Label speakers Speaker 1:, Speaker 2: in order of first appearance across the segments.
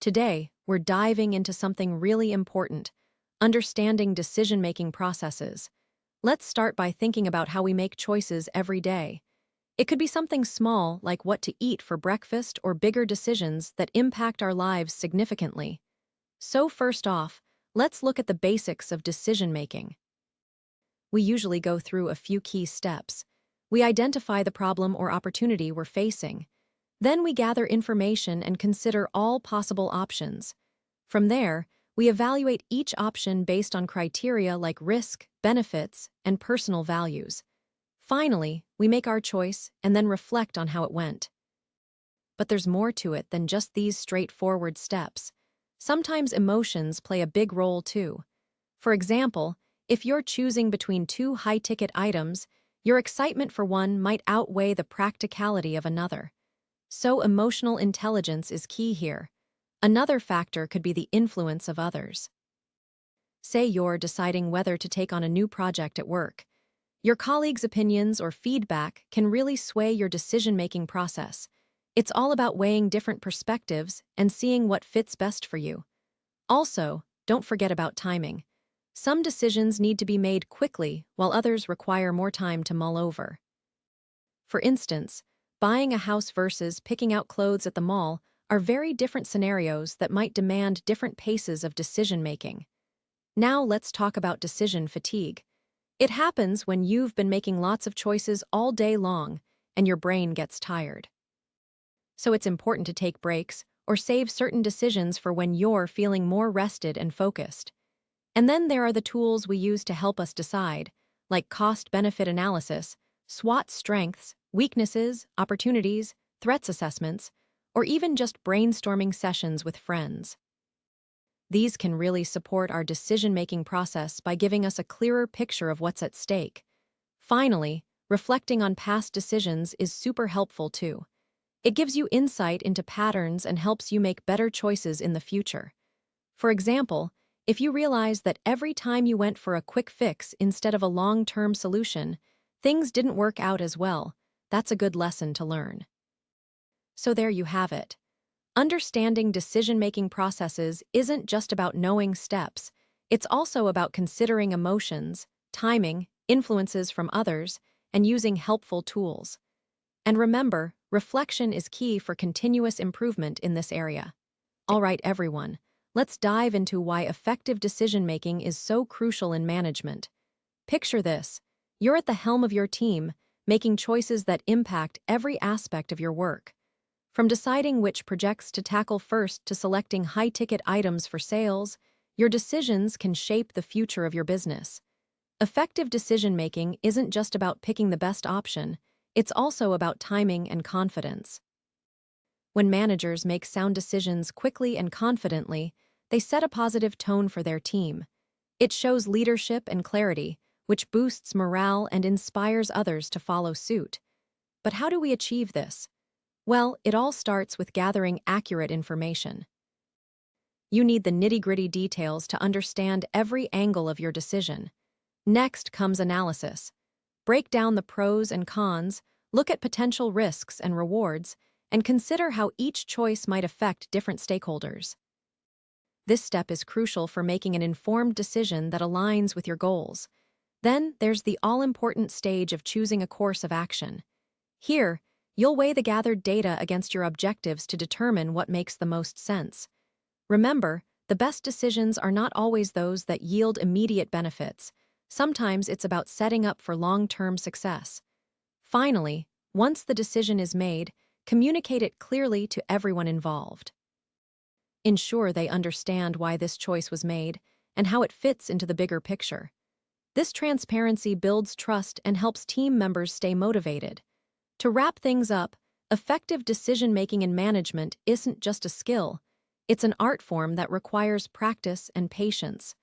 Speaker 1: Today, we're diving into something really important: understanding decision-making processes. Let's start by thinking about how we make choices every day. It could be something small, like what to eat for breakfast, or bigger decisions that impact our lives significantly. So first off, let's look at the basics of decision-making. We usually go through a few key steps. We identify the problem or opportunity we're facing. Then we gather information and consider all possible options. From there, we evaluate each option based on criteria like risk, benefits, and personal values. Finally, we make our choice and then reflect on how it went. But there's more to it than just these straightforward steps. Sometimes emotions play a big role too. For example, if you're choosing between two high-ticket items, your excitement for one might outweigh the practicality of another. So emotional intelligence is key here. Another factor could be the influence of others. Say you're deciding whether to take on a new project at work. Your colleagues' opinions or feedback can really sway your decision-making process. It's all about weighing different perspectives and seeing what fits best for you. Also, don't forget about timing. Some decisions need to be made quickly, while others require more time to mull over. For instance, buying a house versus picking out clothes at the mall are very different scenarios that might demand different paces of decision-making. Now let's talk about decision fatigue. It happens when you've been making lots of choices all day long and your brain gets tired. So it's important to take breaks or save certain decisions for when you're feeling more rested and focused. And then there are the tools we use to help us decide, like cost-benefit analysis, SWOT strengths, weaknesses, opportunities, threats assessments, or even just brainstorming sessions with friends. These can really support our decision-making process by giving us a clearer picture of what's at stake. Finally, reflecting on past decisions is super helpful too. It gives you insight into patterns and helps you make better choices in the future. For example, if you realize that every time you went for a quick fix instead of a long-term solution, things didn't work out as well, that's a good lesson to learn. So there you have it. Understanding decision-making processes isn't just about knowing steps, it's also about considering emotions, timing, influences from others, and using helpful tools. And remember, reflection is key for continuous improvement in this area. All right, everyone, let's dive into why effective decision-making is so crucial in management. Picture this: you're at the helm of your team, making choices that impact every aspect of your work. From deciding which projects to tackle first to selecting high-ticket items for sales, your decisions can shape the future of your business. Effective decision-making isn't just about picking the best option, it's also about timing and confidence. When managers make sound decisions quickly and confidently, they set a positive tone for their team. It shows leadership and clarity, which boosts morale and inspires others to follow suit. But how do we achieve this? Well, it all starts with gathering accurate information. You need the nitty-gritty details to understand every angle of your decision. Next comes analysis. Break down the pros and cons, look at potential risks and rewards, and consider how each choice might affect different stakeholders. This step is crucial for making an informed decision that aligns with your goals. Then there's the all-important stage of choosing a course of action. Here, you'll weigh the gathered data against your objectives to determine what makes the most sense. Remember, the best decisions are not always those that yield immediate benefits. Sometimes it's about setting up for long-term success. Finally, once the decision is made, communicate it clearly to everyone involved. Ensure they understand why this choice was made and how it fits into the bigger picture. This transparency builds trust and helps team members stay motivated. To wrap things up, effective decision-making in management isn't just a skill, it's an art form that requires practice and patience.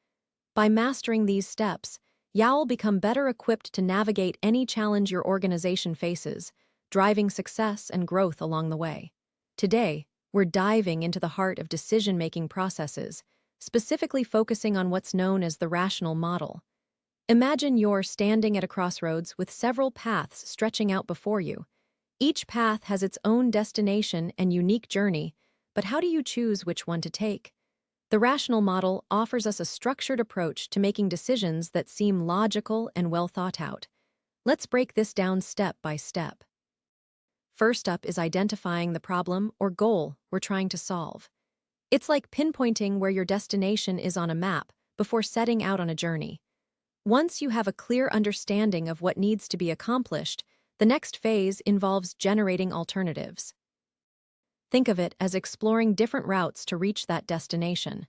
Speaker 1: By mastering these steps, you'll become better equipped to navigate any challenge your organization faces, driving success and growth along the way. Today, we're diving into the heart of decision-making processes, specifically focusing on what's known as the rational model. Imagine you're standing at a crossroads with several paths stretching out before you. Each path has its own destination and unique journey, but how do you choose which one to take? The rational model offers us a structured approach to making decisions that seem logical and well thought out. Let's break this down step by step. First up is identifying the problem or goal we're trying to solve. It's like pinpointing where your destination is on a map before setting out on a journey. Once you have a clear understanding of what needs to be accomplished, the next phase involves generating alternatives. Think of it as exploring different routes to reach that destination.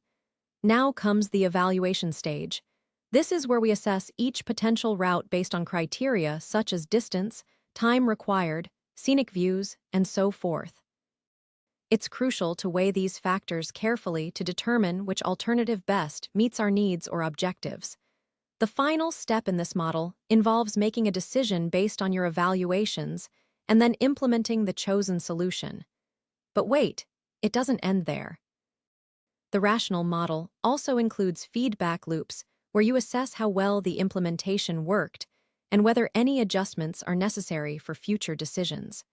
Speaker 1: Now comes the evaluation stage. This is where we assess each potential route based on criteria such as distance, time required, scenic views, and so forth. It's crucial to weigh these factors carefully to determine which alternative best meets our needs or objectives. The final step in this model involves making a decision based on your evaluations and then implementing the chosen solution. But wait, it doesn't end there. The rational model also includes feedback loops where you assess how well the implementation worked and whether any adjustments are necessary for future decisions.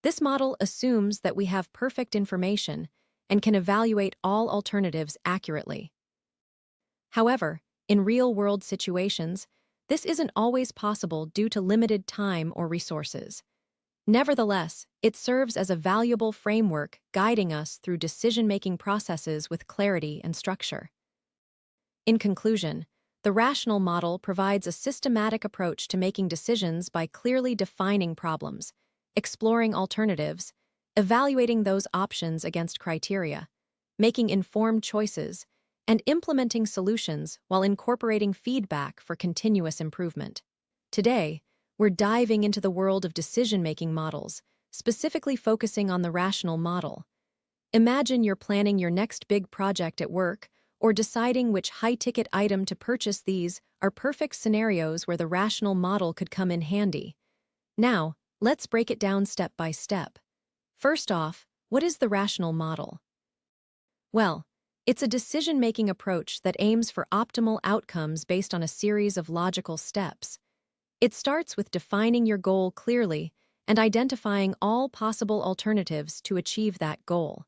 Speaker 1: This model assumes that we have perfect information and can evaluate all alternatives accurately. However, in real-world situations, this isn't always possible due to limited time or resources. Nevertheless, it serves as a valuable framework guiding us through decision-making processes with clarity and structure. In conclusion, the rational model provides a systematic approach to making decisions by clearly defining problems, exploring alternatives, evaluating those options against criteria, making informed choices, and implementing solutions while incorporating feedback for continuous improvement. Today, we're diving into the world of decision-making models, specifically focusing on the rational model. Imagine you're planning your next big project at work or deciding which high-ticket item to purchase. These are perfect scenarios where the rational model could come in handy. Now, let's break it down step by step. First off, what is the rational model? Well, it's a decision-making approach that aims for optimal outcomes based on a series of logical steps. It starts with defining your goal clearly and identifying all possible alternatives to achieve that goal.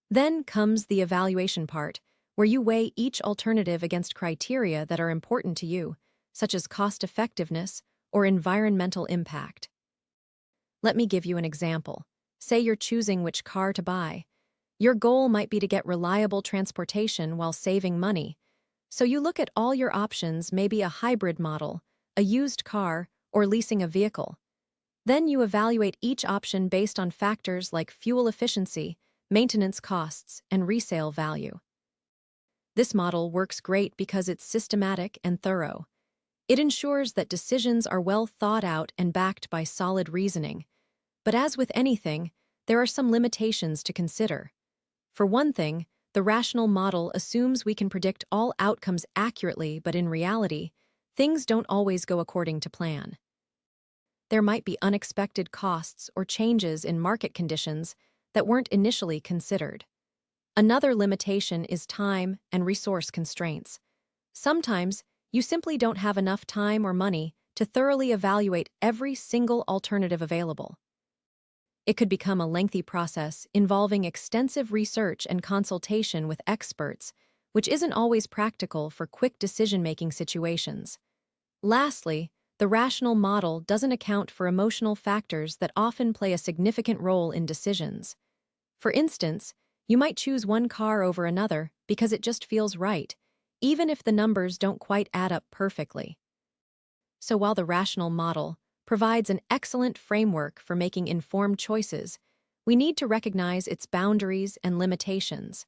Speaker 1: Then comes the evaluation part, where you weigh each alternative against criteria that are important to you, such as cost-effectiveness or environmental impact. Let me give you an example. Say you're choosing which car to buy. Your goal might be to get reliable transportation while saving money. So you look at all your options, maybe a hybrid model, a used car, or leasing a vehicle. Then you evaluate each option based on factors like fuel efficiency, maintenance costs, and resale value. This model works great because it's systematic and thorough. It ensures that decisions are well thought out and backed by solid reasoning. But as with anything, there are some limitations to consider. For one thing, the rational model assumes we can predict all outcomes accurately, but in reality, things don't always go according to plan. There might be unexpected costs or changes in market conditions that weren't initially considered. Another limitation is time and resource constraints. Sometimes, you simply don't have enough time or money to thoroughly evaluate every single alternative available. It could become a lengthy process involving extensive research and consultation with experts, which isn't always practical for quick decision-making situations. Lastly, the rational model doesn't account for emotional factors that often play a significant role in decisions. For instance, you might choose one car over another because it just feels right, even if the numbers don't quite add up perfectly. So while the rational model provides an excellent framework for making informed choices, we need to recognize its boundaries and limitations.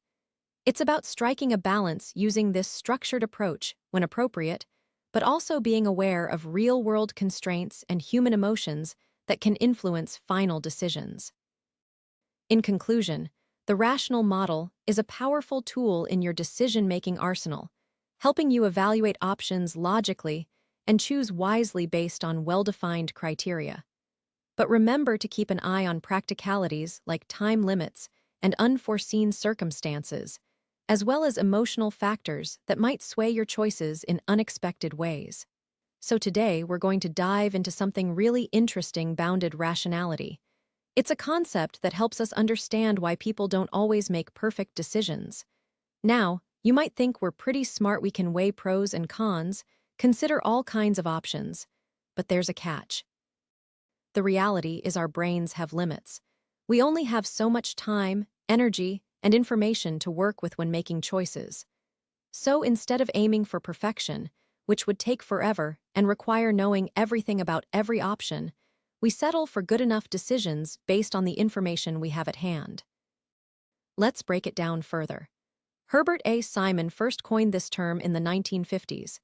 Speaker 1: It's about striking a balance using this structured approach when appropriate, but also being aware of real-world constraints and human emotions that can influence final decisions. In conclusion, the rational model is a powerful tool in your decision-making arsenal, helping you evaluate options logically and choose wisely based on well-defined criteria. But remember to keep an eye on practicalities like time limits and unforeseen circumstances, as well as emotional factors that might sway your choices in unexpected ways. So today, we're going to dive into something really interesting: bounded rationality. It's a concept that helps us understand why people don't always make perfect decisions. Now, you might think we're pretty smart, we can weigh pros and cons, consider all kinds of options. But there's a catch. The reality is our brains have limits. We only have so much time, energy, and information to work with when making choices. So instead of aiming for perfection, which would take forever and require knowing everything about every option, we settle for good enough decisions based on the information we have at hand. Let's break it down further. Herbert A. Simon first coined this term in the 1950s.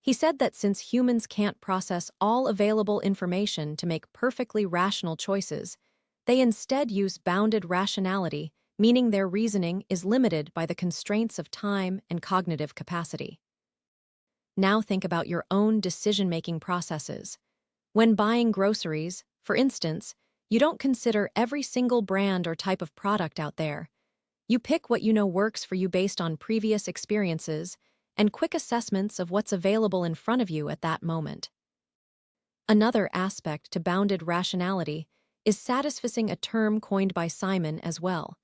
Speaker 1: He said that since humans can't process all available information to make perfectly rational choices, they instead use bounded rationality, meaning their reasoning is limited by the constraints of time and cognitive capacity. Now think about your own decision-making processes. When buying groceries, for instance, you don't consider every single brand or type of product out there. You pick what you know works for you based on previous experiences and quick assessments of what's available in front of you at that moment. Another aspect to bounded rationality is satisficing, a term coined by Simon as well.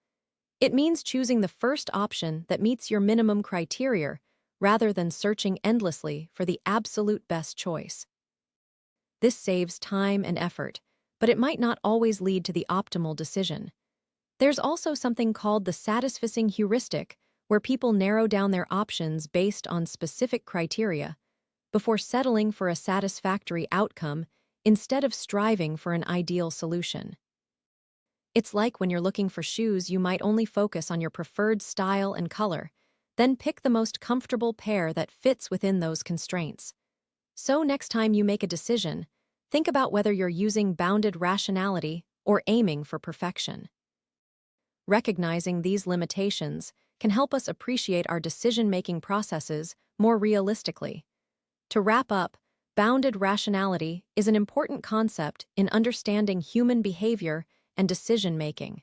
Speaker 1: It means choosing the first option that meets your minimum criteria rather than searching endlessly for the absolute best choice. This saves time and effort, but it might not always lead to the optimal decision. There's also something called the satisficing heuristic, where people narrow down their options based on specific criteria before settling for a satisfactory outcome instead of striving for an ideal solution. It's like when you're looking for shoes, you might only focus on your preferred style and color, then pick the most comfortable pair that fits within those constraints. So next time you make a decision, think about whether you're using bounded rationality or aiming for perfection. Recognizing these limitations can help us appreciate our decision-making processes more realistically. To wrap up, bounded rationality is an important concept in understanding human behavior and decision-making.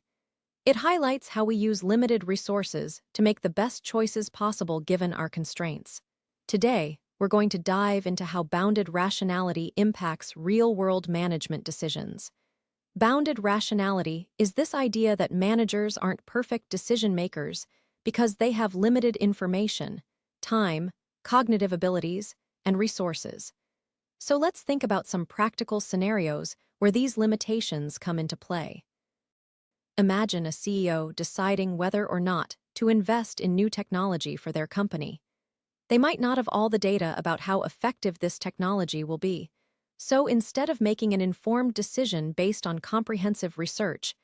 Speaker 1: It highlights how we use limited resources to make the best choices possible given our constraints. Today, we're going to dive into how bounded rationality impacts real-world management decisions. Bounded rationality is this idea that managers aren't perfect decision-makers because they have limited information, time, cognitive abilities, and resources. So let's think about some practical scenarios where these limitations come into play. Imagine a CEO deciding whether or not to invest in new technology for their company. They might not have all the data about how effective this technology will be. So instead of making an informed decision based on comprehensive research,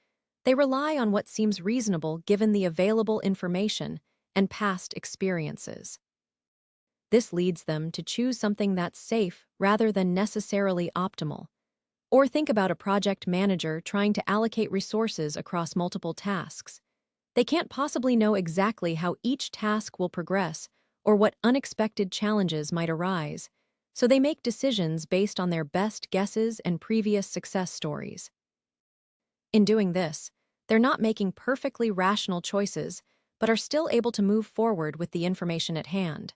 Speaker 1: they rely on what seems reasonable given the available information and past experiences. This leads them to choose something that's safe rather than necessarily optimal. Or think about a project manager trying to allocate resources across multiple tasks. They can't possibly know exactly how each task will progress or what unexpected challenges might arise, so they make decisions based on their best guesses and previous success stories. In doing this, they're not making perfectly rational choices, but are still able to move forward with the information at hand.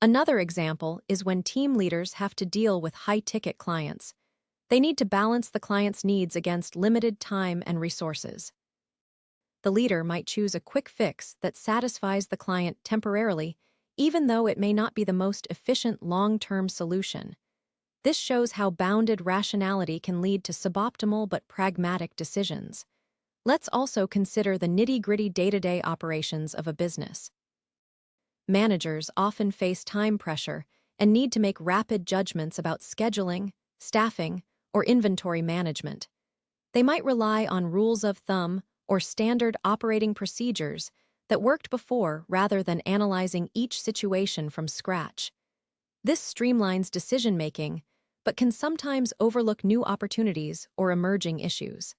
Speaker 1: Another example is when team leaders have to deal with high-ticket clients. They need to balance the client's needs against limited time and resources. The leader might choose a quick fix that satisfies the client temporarily, even though it may not be the most efficient long-term solution. This shows how bounded rationality can lead to suboptimal but pragmatic decisions. Let's also consider the nitty-gritty day-to-day operations of a business. Managers often face time pressure and need to make rapid judgments about scheduling, staffing, or inventory management. They might rely on rules of thumb or standard operating procedures that worked before rather than analyzing each situation from scratch. This streamlines decision-making, but can sometimes overlook new opportunities or emerging issues.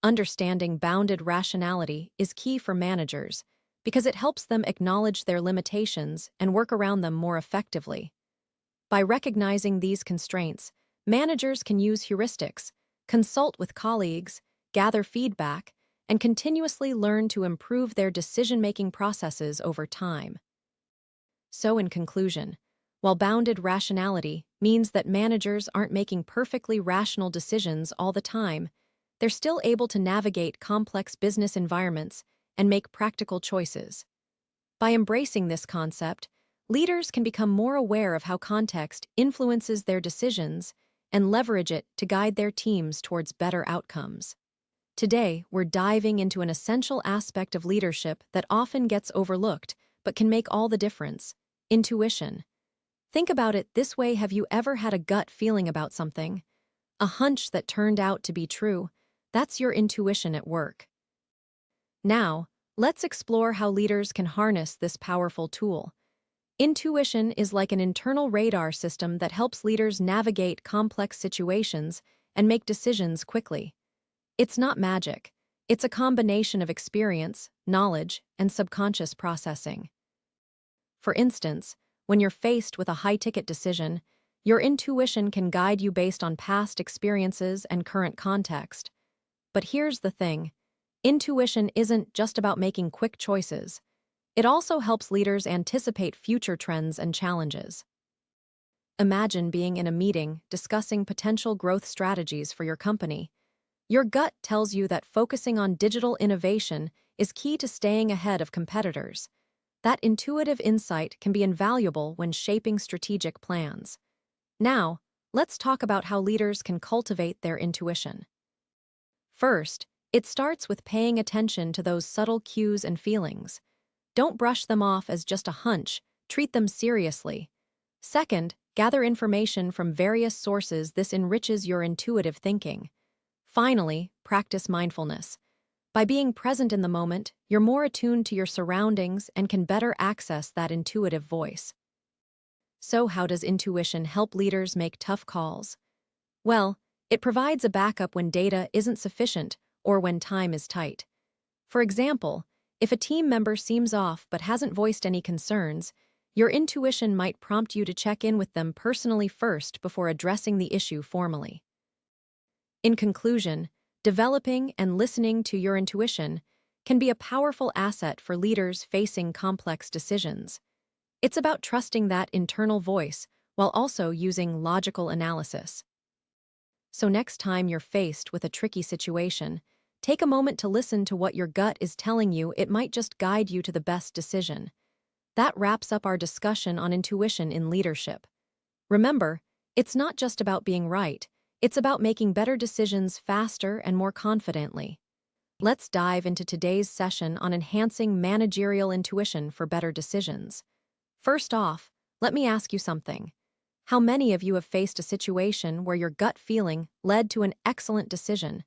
Speaker 1: Understanding bounded rationality is key for managers because it helps them acknowledge their limitations and work around them more effectively. By recognizing these constraints, managers can use heuristics, consult with colleagues, gather feedback, and continuously learn to improve their decision-making processes over time. So in conclusion, while bounded rationality means that managers aren't making perfectly rational decisions all the time, they're still able to navigate complex business environments and make practical choices. By embracing this concept, leaders can become more aware of how context influences their decisions and leverage it to guide their teams towards better outcomes. Today, we're diving into an essential aspect of leadership that often gets overlooked but can make all the difference: intuition. Think about it this way: have you ever had a gut feeling about something? A hunch that turned out to be true? That's your intuition at work. Now, let's explore how leaders can harness this powerful tool. Intuition is like an internal radar system that helps leaders navigate complex situations and make decisions quickly. It's not magic. It's a combination of experience, knowledge, and subconscious processing. For instance, when you're faced with a high-ticket decision, your intuition can guide you based on past experiences and current context. But here's the thing: intuition isn't just about making quick choices. It also helps leaders anticipate future trends and challenges. Imagine being in a meeting discussing potential growth strategies for your company. Your gut tells you that focusing on digital innovation is key to staying ahead of competitors. That intuitive insight can be invaluable when shaping strategic plans. Now, let's talk about how leaders can cultivate their intuition. First, it starts with paying attention to those subtle cues and feelings. Don't brush them off as just a hunch, treat them seriously. Second, gather information from various sources. This enriches your intuitive thinking. Finally, practice mindfulness. By being present in the moment, you're more attuned to your surroundings and can better access that intuitive voice. So, how does intuition help leaders make tough calls? Well, it provides a backup when data isn't sufficient or when time is tight. For example, if a team member seems off but hasn't voiced any concerns, your intuition might prompt you to check in with them personally first before addressing the issue formally. In conclusion, developing and listening to your intuition can be a powerful asset for leaders facing complex decisions. It's about trusting that internal voice while also using logical analysis. So next time you're faced with a tricky situation, take a moment to listen to what your gut is telling you. It might just guide you to the best decision. That wraps up our discussion on intuition in leadership. Remember, it's not just about being right. It's about making better decisions faster and more confidently. Let's dive into today's session on enhancing managerial intuition for better decisions. First off, let me ask you something. How many of you have faced a situation where your gut feeling led to an excellent decision?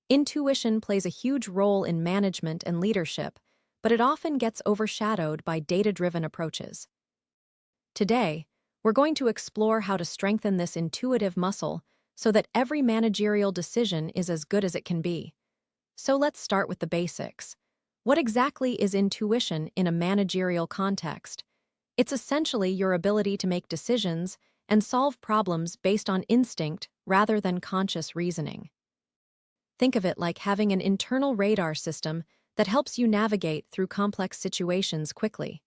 Speaker 1: Intuition plays a huge role in management and leadership, but it often gets overshadowed by data-driven approaches. Today, we're going to explore how to strengthen this intuitive muscle so that every managerial decision is as good as it can be. So let's start with the basics. What exactly is intuition in a managerial context? It's essentially your ability to make decisions and solve problems based on instinct rather than conscious reasoning. Think of it like having an internal radar system that helps you navigate through complex situations quickly.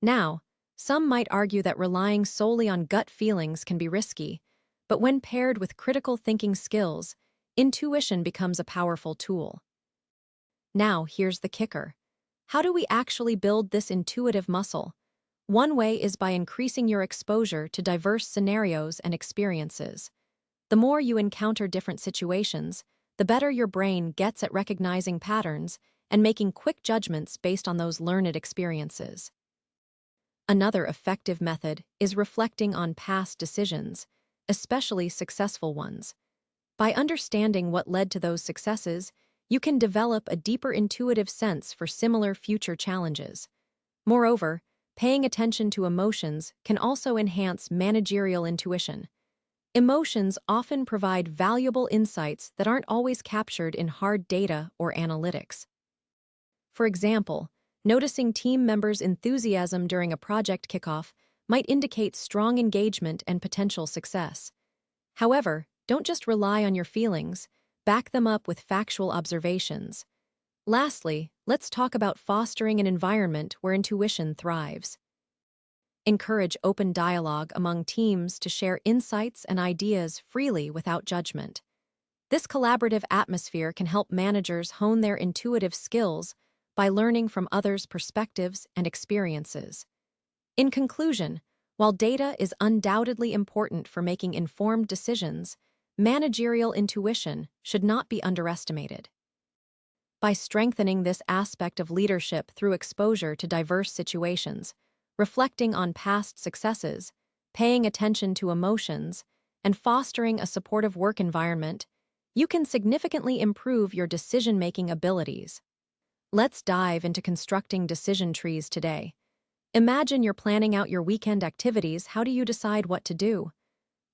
Speaker 1: Now, some might argue that relying solely on gut feelings can be risky, but when paired with critical thinking skills, intuition becomes a powerful tool. Now, here's the kicker. How do we actually build this intuitive muscle? One way is by increasing your exposure to diverse scenarios and experiences. The more you encounter different situations, the better your brain gets at recognizing patterns and making quick judgments based on those learned experiences. Another effective method is reflecting on past decisions, especially successful ones. By understanding what led to those successes, you can develop a deeper intuitive sense for similar future challenges. Moreover, paying attention to emotions can also enhance managerial intuition. Emotions often provide valuable insights that aren't always captured in hard data or analytics. For example, noticing team members' enthusiasm during a project kickoff might indicate strong engagement and potential success. However, don't just rely on your feelings, back them up with factual observations. Lastly, let's talk about fostering an environment where intuition thrives. Encourage open dialogue among teams to share insights and ideas freely without judgment. This collaborative atmosphere can help managers hone their intuitive skills by learning from others' perspectives and experiences. In conclusion, while data is undoubtedly important for making informed decisions, managerial intuition should not be underestimated. By strengthening this aspect of leadership through exposure to diverse situations, reflecting on past successes, paying attention to emotions, and fostering a supportive work environment, you can significantly improve your decision-making abilities. Let's dive into constructing decision trees today. Imagine you're planning out your weekend activities. How do you decide what to do?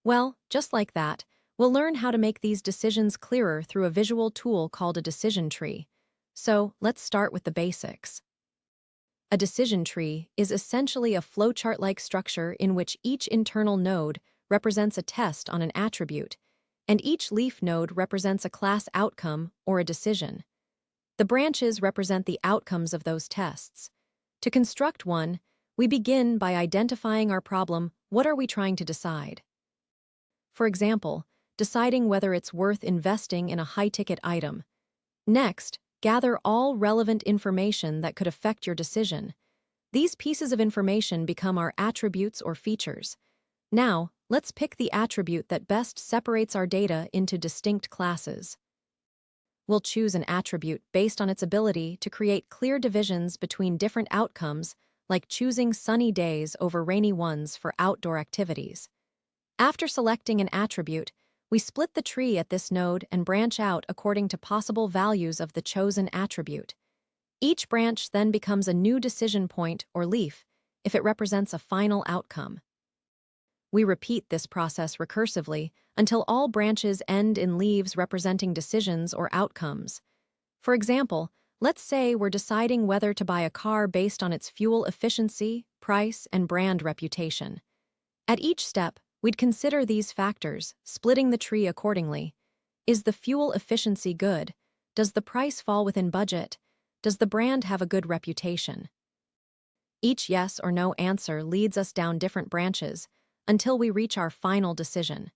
Speaker 1: Well, just like that, we'll learn how to make these decisions clearer through a visual tool called a decision tree. So, let's start with the basics. A decision tree is essentially a flowchart-like structure in which each internal node represents a test on an attribute, and each leaf node represents a class outcome or a decision. The branches represent the outcomes of those tests. To construct one, we begin by identifying our problem. What are we trying to decide? For example, deciding whether it's worth investing in a high-ticket item. Next, gather all relevant information that could affect your decision. These pieces of information become our attributes or features. Now, let's pick the attribute that best separates our data into distinct classes. We'll choose an attribute based on its ability to create clear divisions between different outcomes, like choosing sunny days over rainy ones for outdoor activities. After selecting an attribute, we split the tree at this node and branch out according to possible values of the chosen attribute. Each branch then becomes a new decision point or leaf if it represents a final outcome. We repeat this process recursively until all branches end in leaves representing decisions or outcomes. For example, let's say we're deciding whether to buy a car based on its fuel efficiency, price, and brand reputation. At each step, we'd consider these factors, splitting the tree accordingly. Is the fuel efficiency good? Does the price fall within budget? Does the brand have a good reputation? Each yes or no answer leads us down different branches until we reach our final decision.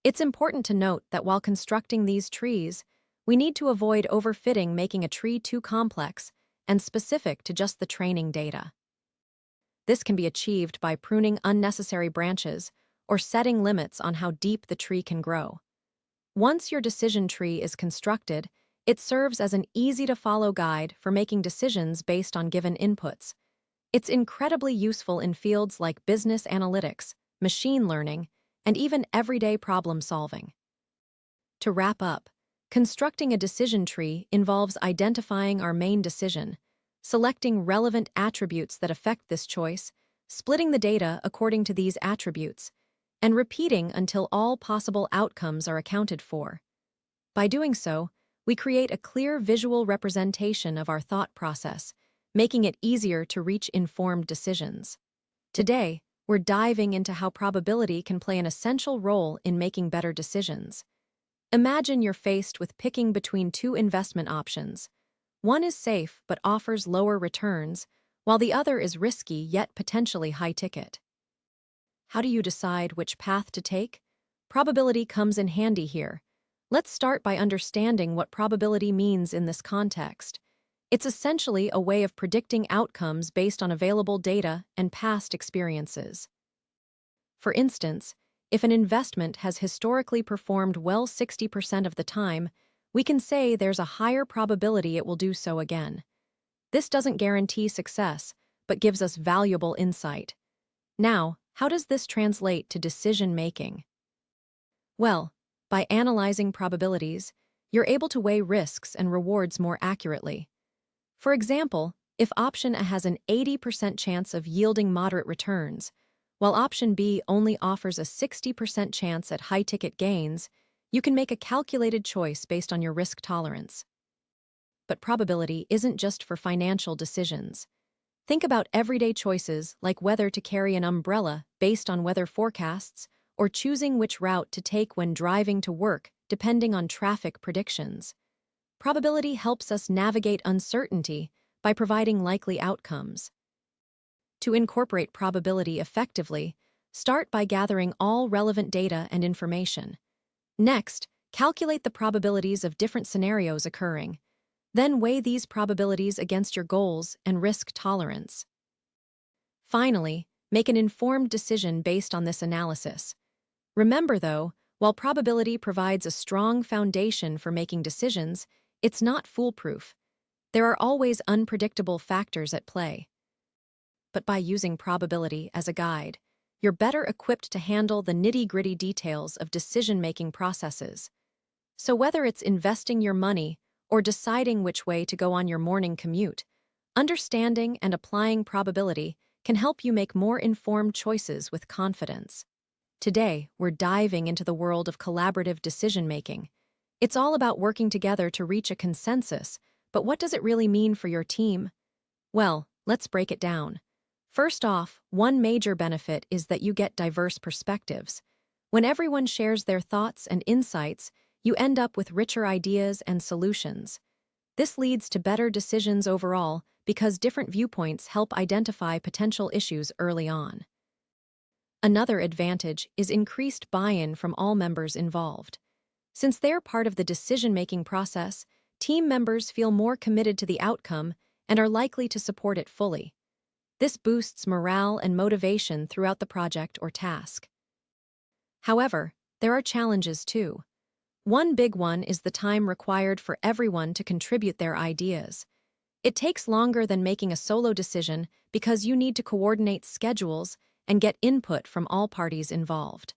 Speaker 1: It's important to note that while constructing these trees, we need to avoid overfitting, making a tree too complex and specific to just the training data. This can be achieved by pruning unnecessary branches or setting limits on how deep the tree can grow. Once your decision tree is constructed, it serves as an easy-to-follow guide for making decisions based on given inputs. It's incredibly useful in fields like business analytics, machine learning, and even everyday problem-solving. To wrap up, constructing a decision tree involves identifying our main decision, selecting relevant attributes that affect this choice, splitting the data according to these attributes, and repeating until all possible outcomes are accounted for. By doing so, we create a clear visual representation of our thought process, making it easier to reach informed decisions. Today, we're diving into how probability can play an essential role in making better decisions. Imagine you're faced with picking between two investment options. One is safe but offers lower returns, while the other is risky yet potentially high-ticket. How do you decide which path to take? Probability comes in handy here. Let's start by understanding what probability means in this context. It's essentially a way of predicting outcomes based on available data and past experiences. For instance, if an investment has historically performed well 60% of the time, we can say there's a higher probability it will do so again. This doesn't guarantee success, but gives us valuable insight. Now, how does this translate to decision-making? Well, by analyzing probabilities, you're able to weigh risks and rewards more accurately. For example, if option A has an 80% chance of yielding moderate returns, while option B only offers a 60% chance at high-ticket gains, you can make a calculated choice based on your risk tolerance. But probability isn't just for financial decisions. Think about everyday choices like whether to carry an umbrella based on weather forecasts or choosing which route to take when driving to work depending on traffic predictions. Probability helps us navigate uncertainty by providing likely outcomes. To incorporate probability effectively, start by gathering all relevant data and information. Next, Calculate the probabilities of different scenarios occurring. Then weigh these probabilities against your goals and risk tolerance. Finally, make an informed decision based on this analysis. Remember, though, while probability provides a strong foundation for making decisions, it's not foolproof. There are always unpredictable factors at play. But by using probability as a guide, you're better equipped to handle the nitty-gritty details of decision-making processes. So whether it's investing your money or deciding which way to go on your morning commute, understanding and applying probability can help you make more informed choices with confidence. Today, we're diving into the world of collaborative decision-making. It's all about working together to reach a consensus, but what does it really mean for your team? Well, let's break it down. First off, one major benefit is that you get diverse perspectives. When everyone shares their thoughts and insights, you end up with richer ideas and solutions. This leads to better decisions overall because different viewpoints help identify potential issues early on. Another advantage is increased buy-in from all members involved. Since they're part of the decision-making process, team members feel more committed to the outcome and are likely to support it fully. This boosts morale and motivation throughout the project or task. However, there are challenges too. One big one is the time required for everyone to contribute their ideas. It takes longer than making a solo decision because you need to coordinate schedules and get input from all parties involved.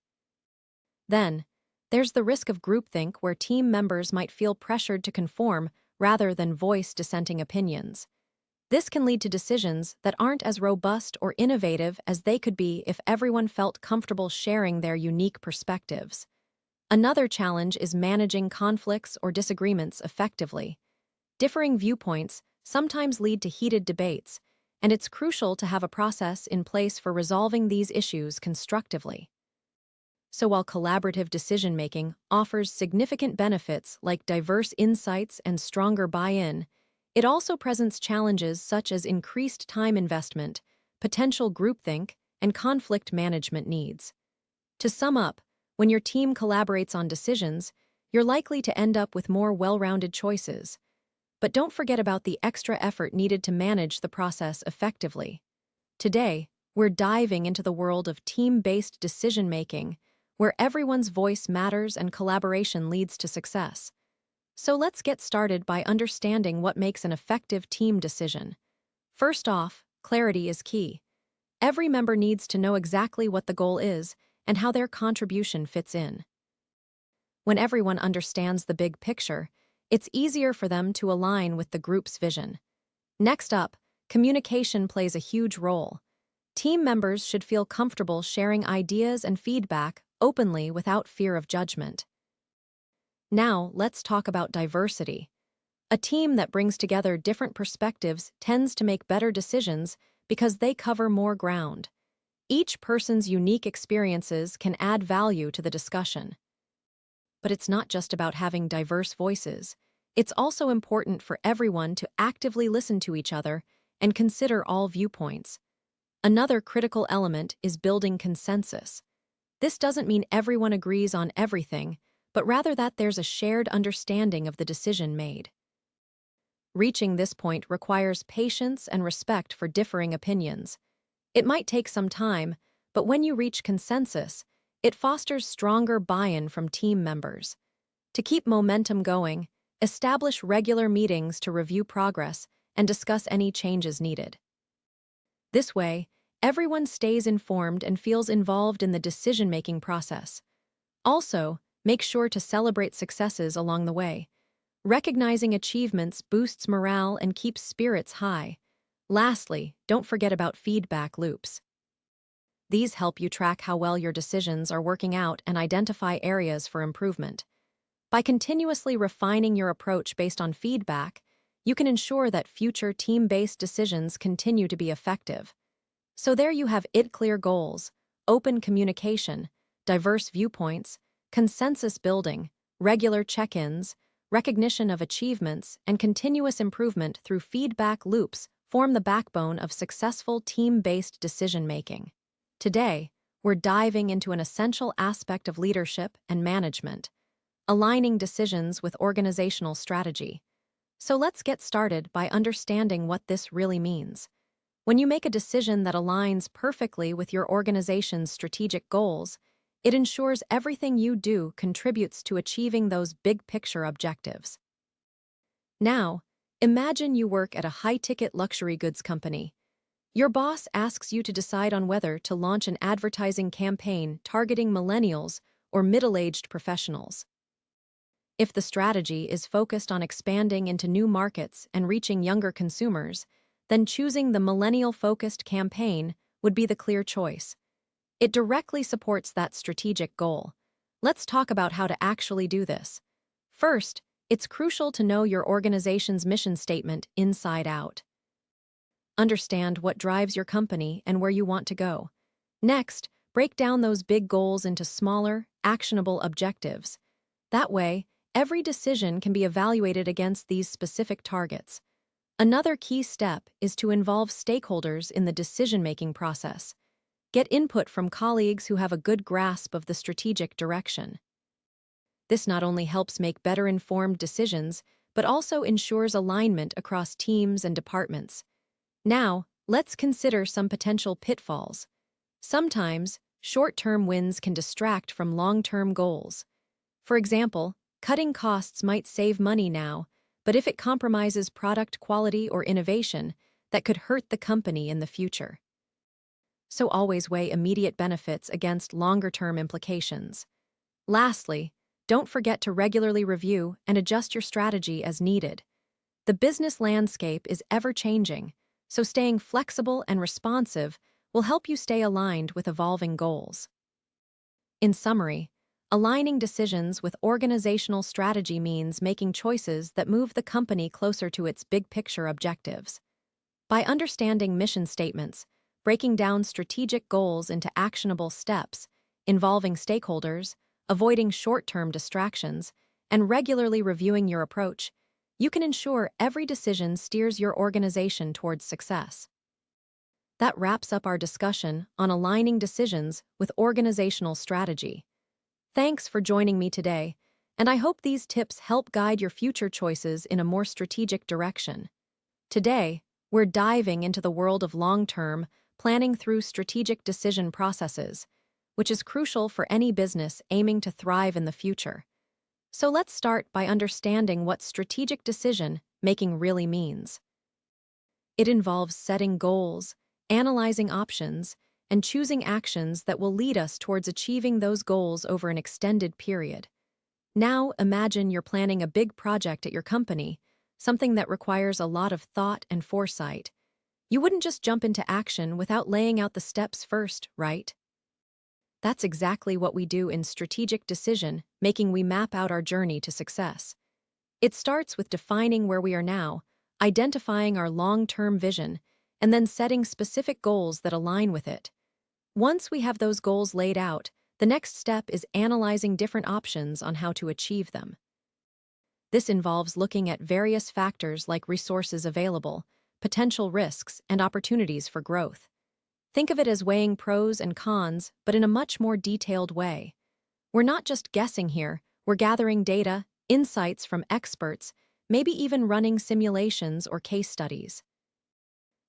Speaker 1: Then, there's the risk of groupthink where team members might feel pressured to conform rather than voice dissenting opinions. This can lead to decisions that aren't as robust or innovative as they could be if everyone felt comfortable sharing their unique perspectives. Another challenge is managing conflicts or disagreements effectively. Differing viewpoints sometimes lead to heated debates, and it's crucial to have a process in place for resolving these issues constructively. So while collaborative decision-making offers significant benefits like diverse insights and stronger buy-in, it also presents challenges such as increased time investment, potential groupthink, and conflict management needs. To sum up, when your team collaborates on decisions, you're likely to end up with more well-rounded choices. But don't forget about the extra effort needed to manage the process effectively. Today, we're diving into the world of team-based decision-making, where everyone's voice matters and collaboration leads to success. So let's get started by understanding what makes an effective team decision. First off, clarity is key. Every member needs to know exactly what the goal is and how their contribution fits in. When everyone understands the big picture, it's easier for them to align with the group's vision. Next up, communication plays a huge role. Team members should feel comfortable sharing ideas and feedback openly without fear of judgment. Now, let's talk about diversity. A team that brings together different perspectives tends to make better decisions because they cover more ground. Each person's unique experiences can add value to the discussion. But it's not just about having diverse voices. It's also important for everyone to actively listen to each other and consider all viewpoints. Another critical element is building consensus. This doesn't mean everyone agrees on everything, but rather that there's a shared understanding of the decision made. Reaching this point requires patience and respect for differing opinions. It might take some time, but when you reach consensus, it fosters stronger buy-in from team members. To keep momentum going, establish regular meetings to review progress and discuss any changes needed. This way, everyone stays informed and feels involved in the decision-making process. Also, make sure to celebrate successes along the way. Recognizing achievements boosts morale and keeps spirits high. Lastly, don't forget about feedback loops. These help you track how well your decisions are working out and identify areas for improvement. By continuously refining your approach based on feedback, you can ensure that future team-based decisions continue to be effective. So there you have it: clear goals, open communication, diverse viewpoints, consensus building, regular check-ins, recognition of achievements, and continuous improvement through feedback loops form the backbone of successful team-based decision-making. Today, we're diving into an essential aspect of leadership and management: aligning decisions with organizational strategy. So let's get started by understanding what this really means. When you make a decision that aligns perfectly with your organization's strategic goals, it ensures everything you do contributes to achieving those big picture objectives. Now, imagine you work at a high-ticket luxury goods company. Your boss asks you to decide on whether to launch an advertising campaign targeting millennials or middle-aged professionals. If the strategy is focused on expanding into new markets and reaching younger consumers, then choosing the millennial-focused campaign would be the clear choice. It directly supports that strategic goal. Let's talk about how to actually do this. First, it's crucial to know your organization's mission statement inside out. Understand what drives your company and where you want to go. Next, break down those big goals into smaller, actionable objectives. That way, every decision can be evaluated against these specific targets. Another key step is to involve stakeholders in the decision-making process. Get input from colleagues who have a good grasp of the strategic direction. This not only helps make better informed decisions, but also ensures alignment across teams and departments. Now, let's consider some potential pitfalls. Sometimes, short-term wins can distract from long-term goals. For example, cutting costs might save money now, but if it compromises product quality or innovation, that could hurt the company in the future. So always weigh immediate benefits against longer-term implications. Lastly, don't forget to regularly review and adjust your strategy as needed. The business landscape is ever-changing, so staying flexible and responsive will help you stay aligned with evolving goals. In summary, aligning decisions with organizational strategy means making choices that move the company closer to its big-picture objectives. By understanding mission statements, breaking down strategic goals into actionable steps, involving stakeholders, avoiding short-term distractions, and regularly reviewing your approach, you can ensure every decision steers your organization towards success. That wraps up our discussion on aligning decisions with organizational strategy. Thanks for joining me today, and I hope these tips help guide your future choices in a more strategic direction. Today, we're diving into the world of long-term, planning through strategic decision processes, which is crucial for any business aiming to thrive in the future. So let's start by understanding what strategic decision-making really means. It involves setting goals, analyzing options, and choosing actions that will lead us towards achieving those goals over an extended period. Now imagine you're planning a big project at your company, something that requires a lot of thought and foresight. You wouldn't just jump into action without laying out the steps first, right? That's exactly what we do in strategic decision-making. We map out our journey to success. It starts with defining where we are now, identifying our long-term vision, and then setting specific goals that align with it. Once we have those goals laid out, the next step is analyzing different options on how to achieve them. This involves looking at various factors like resources available, potential risks, and opportunities for growth. Think of it as weighing pros and cons, but in a much more detailed way. We're not just guessing here, we're gathering data, insights from experts, maybe even running simulations or case studies.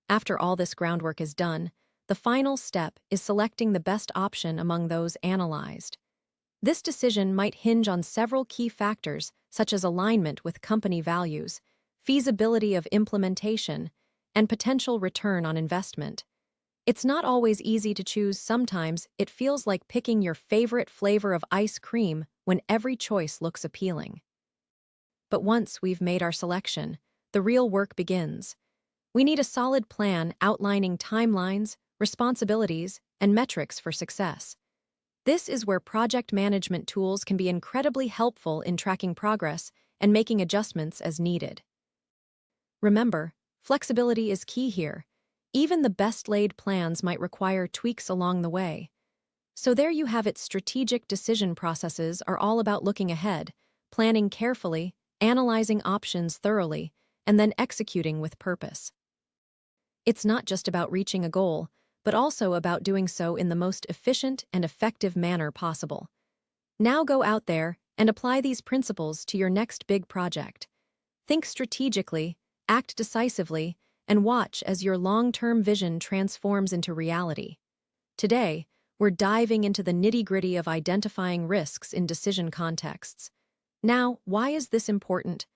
Speaker 1: After all this groundwork is done, the final step is selecting the best option among those analyzed. This decision might hinge on several key factors, such as alignment with company values, feasibility of implementation, and potential return on investment. It's not always easy to choose. Sometimes it feels like picking your favorite flavor of ice cream when every choice looks appealing. But once we've made our selection, the real work begins. We need a solid plan outlining timelines, responsibilities, and metrics for success. This is where project management tools can be incredibly helpful in tracking progress and making adjustments as needed. Remember, flexibility is key here. Even the best-laid plans might require tweaks along the way. So there you have it. Strategic decision processes are all about looking ahead, planning carefully, analyzing options thoroughly, and then executing with purpose. It's not just about reaching a goal, but also about doing so in the most efficient and effective manner possible. Now go out there and apply these principles to your next big project. Think strategically, act decisively, and watch as your long-term vision transforms into reality. Today, we're diving into the nitty-gritty of identifying risks in decision contexts. Now, why is this important?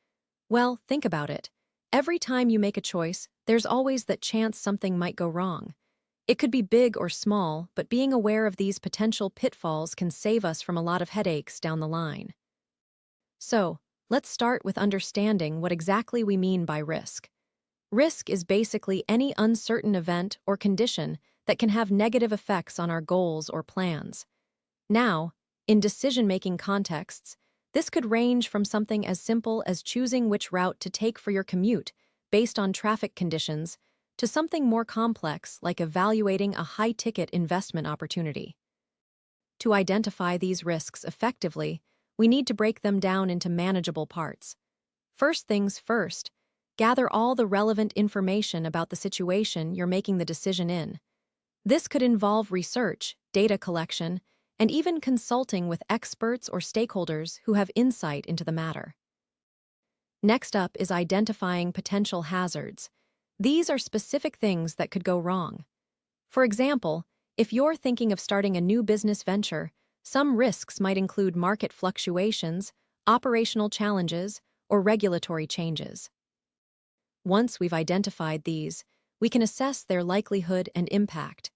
Speaker 1: Well, think about it. Every time you make a choice, there's always that chance something might go wrong. It could be big or small, but being aware of these potential pitfalls can save us from a lot of headaches down the line. So, let's start with understanding what exactly we mean by risk. Risk is basically any uncertain event or condition that can have negative effects on our goals or plans. Now, in decision-making contexts, this could range from something as simple as choosing which route to take for your commute based on traffic conditions to something more complex like evaluating a high-ticket investment opportunity. To identify these risks effectively, we need to break them down into manageable parts. First things first, gather all the relevant information about the situation you're making the decision in. This could involve research, data collection, and even consulting with experts or stakeholders who have insight into the matter. Next up is identifying potential hazards. These are specific things that could go wrong. For example, if you're thinking of starting a new business venture, some risks might include market fluctuations, operational challenges, or regulatory changes. Once we've identified these, we can assess their likelihood and impact.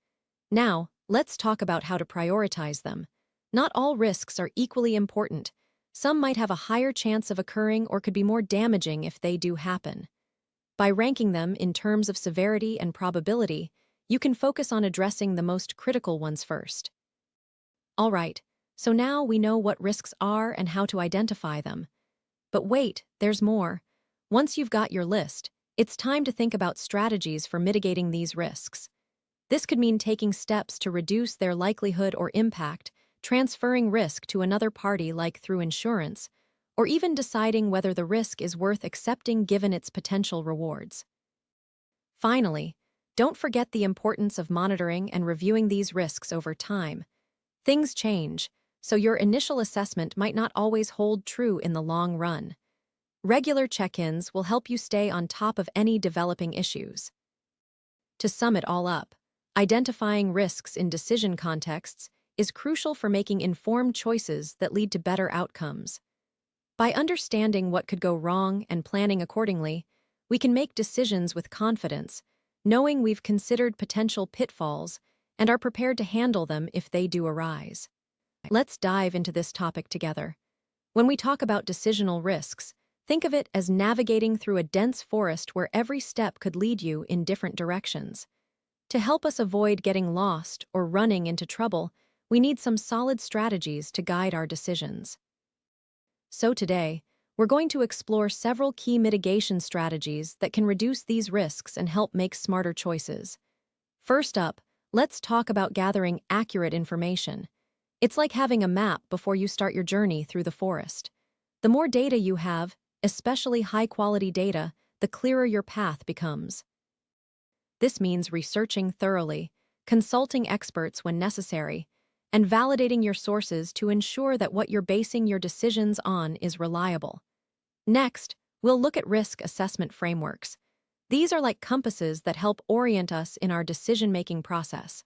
Speaker 1: Now, let's talk about how to prioritize them. Not all risks are equally important. Some might have a higher chance of occurring or could be more damaging if they do happen. By ranking them in terms of severity and probability, you can focus on addressing the most critical ones first. All right, so now we know what risks are and how to identify them. But wait, there's more. Once you've got your list, it's time to think about strategies for mitigating these risks. This could mean taking steps to reduce their likelihood or impact, transferring risk to another party like through insurance, or even deciding whether the risk is worth accepting given its potential rewards. Finally, don't forget the importance of monitoring and reviewing these risks over time. Things change, so your initial assessment might not always hold true in the long run. Regular check-ins will help you stay on top of any developing issues. To sum it all up, identifying risks in decision contexts is crucial for making informed choices that lead to better outcomes. By understanding what could go wrong and planning accordingly, we can make decisions with confidence, knowing we've considered potential pitfalls and are prepared to handle them if they do arise. Let's dive into this topic together. When we talk about decisional risks, think of it as navigating through a dense forest where every step could lead you in different directions. To help us avoid getting lost or running into trouble, we need some solid strategies to guide our decisions. So today, we're going to explore several key mitigation strategies that can reduce these risks and help make smarter choices. First up, let's talk about gathering accurate information. It's like having a map before you start your journey through the forest. The more data you have, especially high-quality data, the clearer your path becomes. This means researching thoroughly, consulting experts when necessary, and validating your sources to ensure that what you're basing your decisions on is reliable. Next, we'll look at risk assessment frameworks. These are like compasses that help orient us in our decision-making process.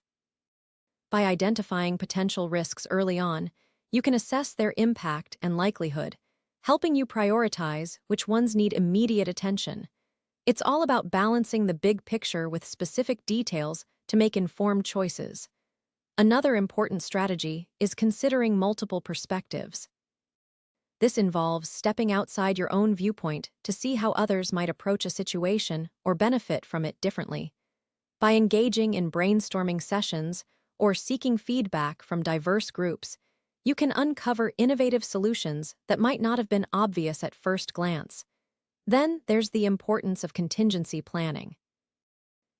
Speaker 1: By identifying potential risks early on, you can assess their impact and likelihood, helping you prioritize which ones need immediate attention. It's all about balancing the big picture with specific details to make informed choices. Another important strategy is considering multiple perspectives. This involves stepping outside your own viewpoint to see how others might approach a situation or benefit from it differently. By engaging in brainstorming sessions or seeking feedback from diverse groups, you can uncover innovative solutions that might not have been obvious at first glance. Then there's the importance of contingency planning.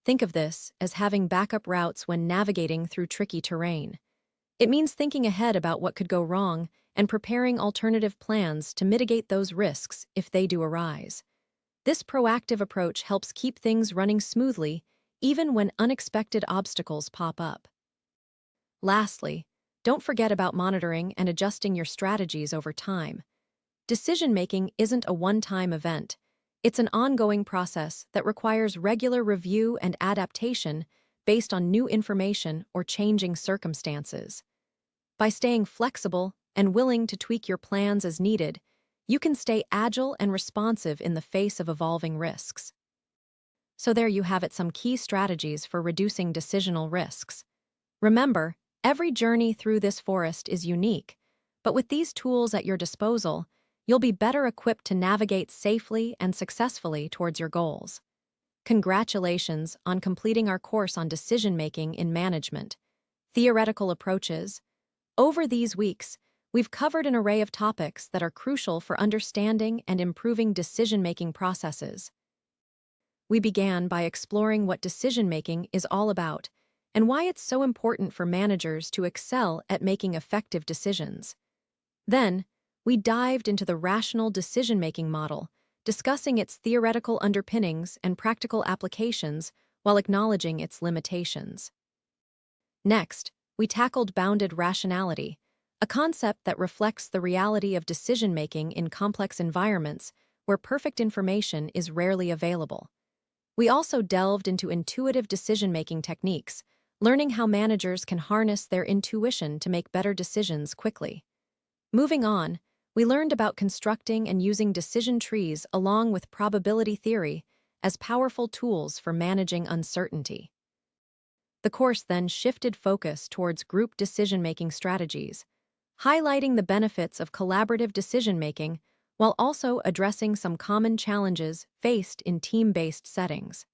Speaker 1: Think of this as having backup routes when navigating through tricky terrain. It means thinking ahead about what could go wrong and preparing alternative plans to mitigate those risks if they do arise. This proactive approach helps keep things running smoothly, even when unexpected obstacles pop up. Lastly, Don't forget about monitoring and adjusting your strategies over time. Decision-making isn't a one-time event. It's an ongoing process that requires regular review and adaptation based on new information or changing circumstances. By staying flexible and willing to tweak your plans as needed, you can stay agile and responsive in the face of evolving risks. So there you have it, some key strategies for reducing decisional risks. Remember, every journey through this forest is unique, but with these tools at your disposal, you'll be better equipped to navigate safely and successfully towards your goals. Congratulations on completing our course on decision-making in management. Theoretical approaches. Over these weeks, we've covered an array of topics that are crucial for understanding and improving decision-making processes. We began by exploring what decision-making is all about and why it's so important for managers to excel at making effective decisions. Then, we dived into the rational decision-making model, discussing its theoretical underpinnings and practical applications while acknowledging its limitations. Next, we tackled bounded rationality, a concept that reflects the reality of decision-making in complex environments where perfect information is rarely available. We also delved into intuitive decision-making techniques, learning how managers can harness their intuition to make better decisions quickly. Moving on, we learned about constructing and using decision trees along with probability theory as powerful tools for managing uncertainty. The course then shifted focus towards group decision-making strategies, highlighting the benefits of collaborative decision-making while also addressing some common challenges faced in team-based settings.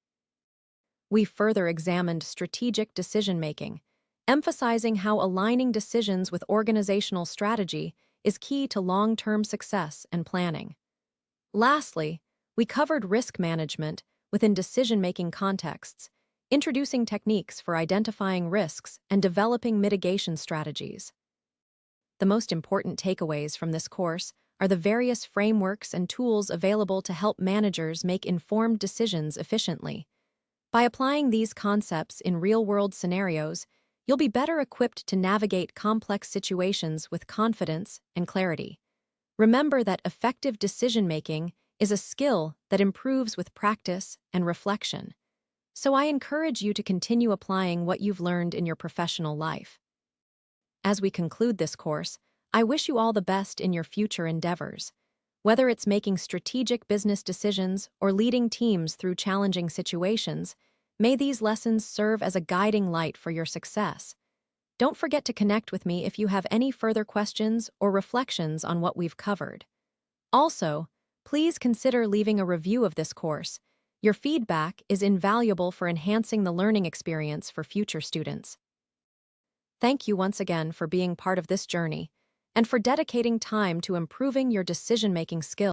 Speaker 1: We further examined strategic decision-making, emphasizing how aligning decisions with organizational strategy is key to long-term success and planning. Lastly, we covered risk management within decision-making contexts, introducing techniques for identifying risks and developing mitigation strategies. The most important takeaways from this course are the various frameworks and tools available to help managers make informed decisions efficiently. By applying these concepts in real-world scenarios, you'll be better equipped to navigate complex situations with confidence and clarity. Remember that effective decision-making is a skill that improves with practice and reflection. So I encourage you to continue applying what you've learned in your professional life. As we conclude this course, I wish you all the best in your future endeavors. Whether it's making strategic business decisions or leading teams through challenging situations, may these lessons serve as a guiding light for your success. Don't forget to connect with me if you have any further questions or reflections on what we've covered. Also, please consider leaving a review of this course. Your feedback is invaluable for enhancing the learning experience for future students. Thank you once again for being part of this journey and for dedicating time to improving your decision-making skills.